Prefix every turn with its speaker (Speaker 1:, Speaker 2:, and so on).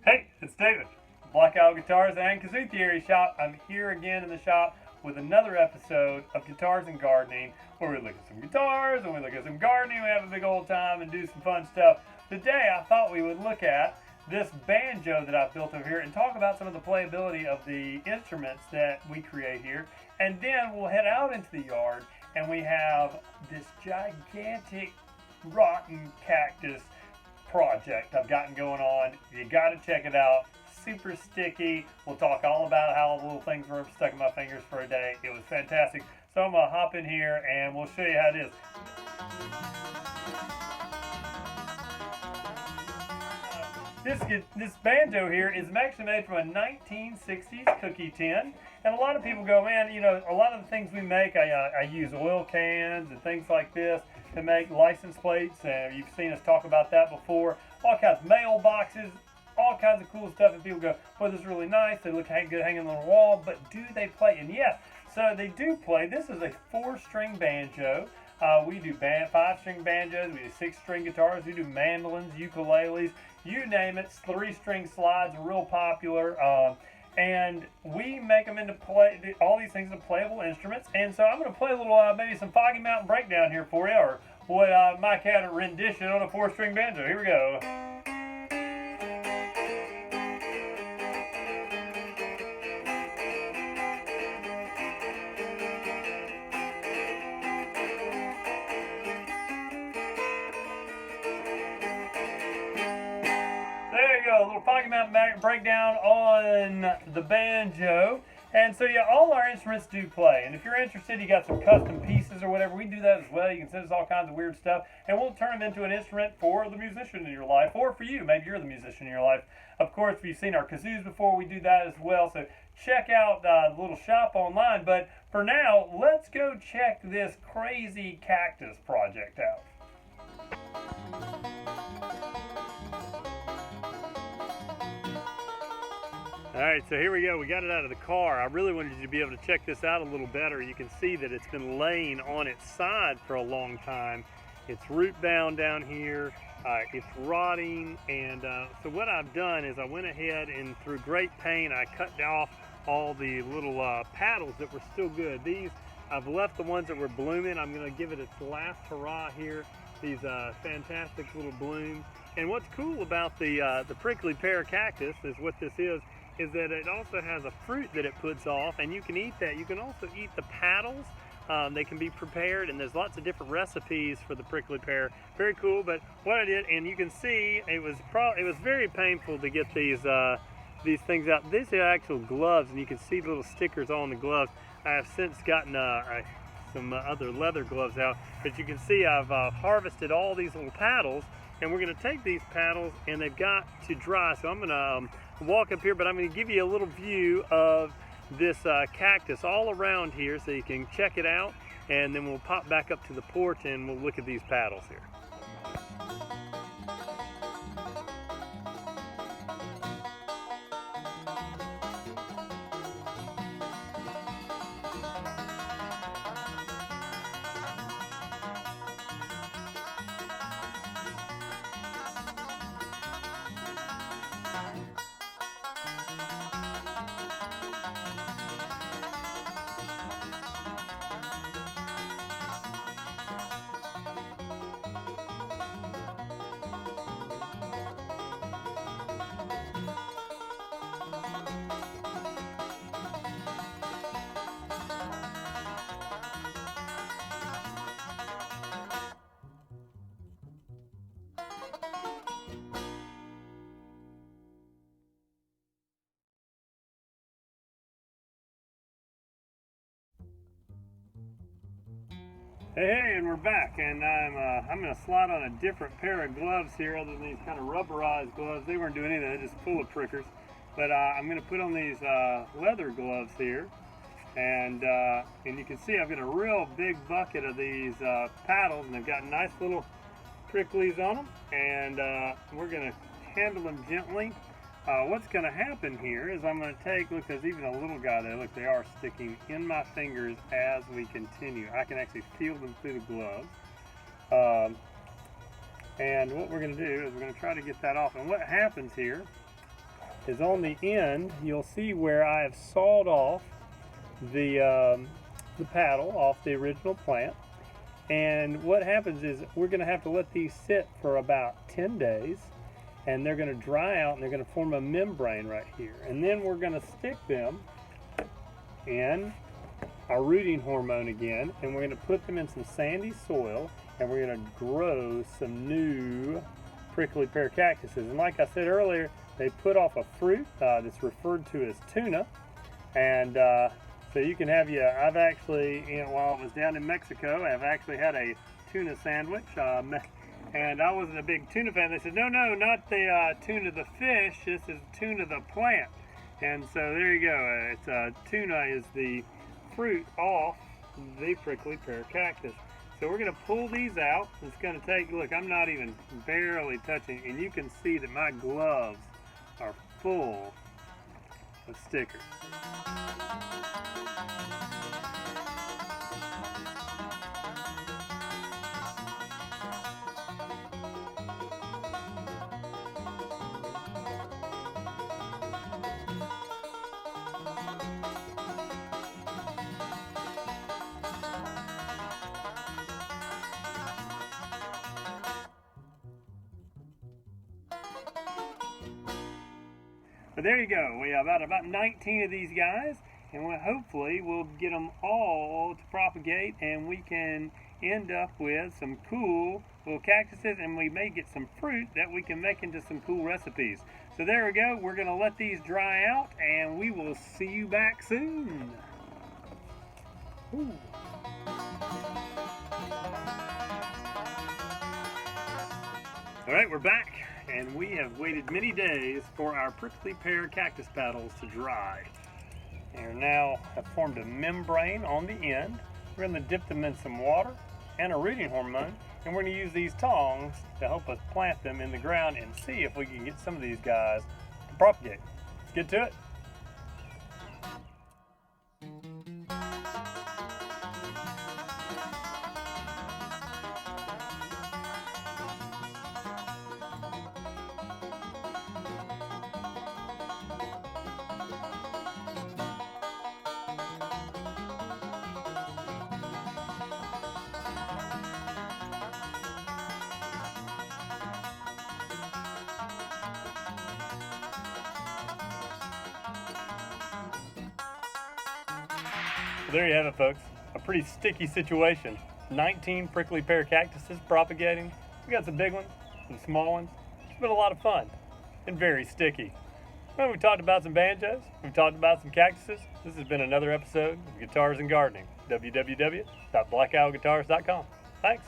Speaker 1: Hey, it's David, Blackout Guitars and Kazoo Theory Shop. I'm here again in the shop with another episode of Guitars and Gardening, where we look at some guitars and we look at some gardening, we have a big old time and do some fun stuff. Today I thought we would look at this banjo that I've built over here and talk about some of the playability of the instruments that we create here. And then we'll head out into the yard and we have this gigantic rotten cactus project I've gotten going on. You got to check it out. Super sticky. We'll talk all about how little things were stuck in my fingers for a day. It was fantastic. So I'm gonna hop in here and we'll show you how it is. This banjo here is actually made from a 1960s cookie tin. And a lot of people go, man, you know, a lot of the things we make, I use oil cans and things like this to make license plates. You've seen us talk about that before. All kinds of mailboxes, all kinds of cool stuff. And people go, well, this is really nice. They look good hanging on the wall, but do they play? And yes, so they do play. This is a 4-string banjo. We do 5-string banjos, we do 6-string guitars, we do mandolins, ukuleles, you name it. 3-string slides are real popular. And we make them into all these things into playable instruments. And so I'm going to play a little, maybe some Foggy Mountain Breakdown here for you, or what Mike had a rendition on a 4-string banjo. Here we go. There you go, a little Foggy Mountain Breakdown on the banjo. And so yeah, all our instruments do play. And if you're interested, you got some custom pieces or whatever, we do that as well. You can send us all kinds of weird stuff, and we'll turn them into an instrument for the musician in your life, or for you. Maybe you're the musician in your life. Of course, if you've seen our kazoos before, we do that as well. So check out the little shop online. But for now, let's go check this crazy cactus project out. Alright, so here we go. We got it out of the car. I really wanted you to be able to check this out a little better. You can see that it's been laying on its side for a long time. It's root bound down here. It's rotting. And so what I've done is I went ahead and through great pain, I cut off all the little paddles that were still good. These, I've left the ones that were blooming. I'm going to give it its last hurrah here. These fantastic little blooms. And what's cool about the prickly pear cactus is what this is that it also has a fruit that it puts off, and you can eat that. You can also eat the paddles. They can be prepared, and there's lots of different recipes for the prickly pear. Very cool. But what I did, and you can see, it was very painful to get these things out. These are actual gloves, and you can see the little stickers on the gloves. I have since gotten some other leather gloves out, but you can see I've harvested all these little paddles, and we're going to take these paddles, and they've got to dry. So I'm going to walk up here, but I'm going to give you a little view of this cactus all around here so you can check it out, and then we'll pop back up to the porch and we'll look at these paddles here. Hey, and we're back, and I'm going to slide on a different pair of gloves here other than these kind of rubberized gloves. They weren't doing anything, they're just full of prickers. But I'm going to put on these leather gloves here, and you can see I've got a real big bucket of these paddles, and they've got nice little pricklies on them, and we're going to handle them gently. What's going to happen here is I'm going to take, look, there's even a little guy there, look, they are sticking in my fingers as we continue. I can actually feel them through the gloves. And what we're going to do is we're going to try to get that off. And what happens here is on the end. You'll see where I have sawed off the paddle off the original plant. And what happens is we're going to have to let these sit for about 10 days, and they're going to dry out and they're going to form a membrane right here. And then we're going to stick them in our rooting hormone again, and we're going to put them in some sandy soil, and we're going to grow some new prickly pear cactuses. And like I said earlier, they put off a fruit that's referred to as tuna. And so you can have I've actually, while I was down in Mexico, I've actually had a tuna sandwich. And I wasn't a big tuna fan. They said, no, not the tuna the fish, this is tuna the plant. And so there you go. It's tuna is the fruit off the prickly pear cactus. So we're going to pull these out. It's going to take, look, I'm not even barely touching, and you can see that my gloves are full of stickers. But there you go. We have about 19 of these guys, and hopefully we'll get them all to propagate, and we can end up with some cool little cactuses, and we may get some fruit that we can make into some cool recipes. So there we go. We're going to let these dry out, and we will see you back soon. Ooh. All right, we're back, and we have waited many days for our prickly pear cactus paddles to dry. And now have formed a membrane on the end. We're going to dip them in some water and a rooting hormone, and we're going to use these tongs to help us plant them in the ground and see if we can get some of these guys to propagate. Let's get to it. There you have it, folks. A pretty sticky situation. 19 prickly pear cactuses propagating. We got some big ones, some small ones. It's been a lot of fun and very sticky. Well, we talked about some banjos. We've talked about some cactuses. This has been another episode of Guitars and Gardening. www.blackowlguitars.com. Thanks.